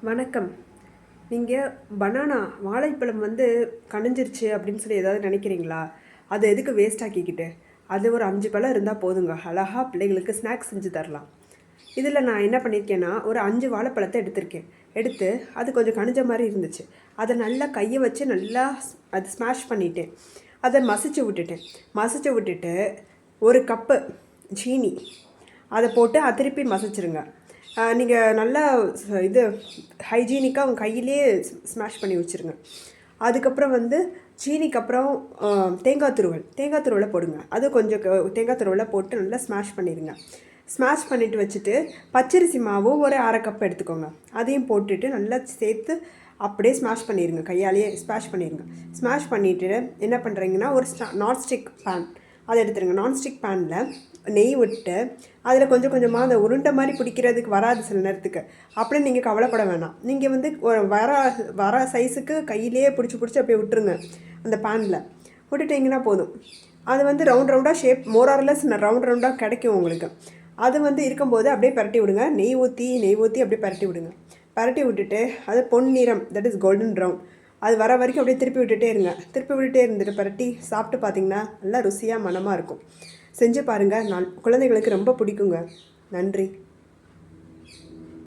வணக்கம். நீங்கள் பனானா வாழைப்பழம் கனிஞ்சிருச்சு அப்படின்னு சொல்லி ஏதாவது நினைக்கிறீங்களா? அதை எதுக்கு வேஸ்ட் ஆக்கிக்கிட்டு? அது ஒரு 5 பழம் இருந்தால் போதுங்க. அழகாக பிள்ளைங்களுக்கு ஸ்நாக்ஸ் செஞ்சு தரலாம். இதில் நான் என்ன பண்ணியிருக்கேன்னா, ஒரு 5 வாழைப்பழத்தை எடுத்திருக்கேன். எடுத்து அது கொஞ்சம் கனிஞ்ச மாதிரி இருந்துச்சு. அதை நல்லா கையை வச்சு நல்லா அது ஸ்மாஷ் பண்ணிட்டேன். அதை மசிச்சு விட்டுட்டு 1 கப்பு சீனி அதை போட்டு திருப்பி மசிச்சிருங்க. நீங்கள் நல்லா இது ஹைஜீனிக்காக உங்கள் கையிலே ஸ்மாஷ் பண்ணி வச்சுருங்க. அதுக்கப்புறம் சீனிக்கு அப்புறம் தேங்காய் துருவலை போடுங்க. அது கொஞ்சம் தேங்காய் துருவலை போட்டு நல்லா ஸ்மாஷ் பண்ணிடுங்க. ஸ்மாஷ் பண்ணிவிட்டு வச்சுட்டு பச்சரிசி மாவு ஒரு 1/2 கப் எடுத்துக்கோங்க. அதையும் போட்டுட்டு நல்லா சேர்த்து அப்படியே ஸ்மாஷ் பண்ணிடுங்க. கையாலேயே ஸ்மாஷ் பண்ணிடுங்க. ஸ்மாஷ் பண்ணிவிட்டு என்ன பண்ணுறீங்கன்னா, ஒரு நான்ஸ்டிக் பேன் அதை எடுத்துருங்க. நான்ஸ்டிக் பேனில் நெய் விட்டு அதில் கொஞ்சம் கொஞ்சமாக அந்த உருண்டை மாதிரி பிடிக்கிறதுக்கு வராது சில நேரத்துக்கு. அப்படி நீங்கள் கவலைப்பட வேணாம். நீங்கள் ஒரு வர சைஸுக்கு கையிலேயே பிடிச்சி அப்படியே விட்டுருங்க. அந்த பேனில் விட்டுட்டிங்கன்னா போதும். அது ரவுண்டாக ஷேப் மோரார்லெஸ் ரவுண்டாக கிடைக்கும் உங்களுக்கு. அது இருக்கும்போது அப்படியே பரட்டி விடுங்க. நெய் ஊற்றி அப்படியே பரட்டி விடுங்க. பரட்டி விட்டுட்டு அது பொன்னிறம், தட் இஸ் கோல்டன் ப்ரௌன், அது வர வரைக்கும் அப்படியே திருப்பி விட்டுட்டே இருந்துட்டு பரட்டி சாப்பிட்டு பார்த்தீங்கன்னா நல்லா ருசியாக மணமாக இருக்கும். செஞ்சு பாருங்கள். குழந்தைகளுக்கு ரொம்ப பிடிக்குங்க. நன்றி.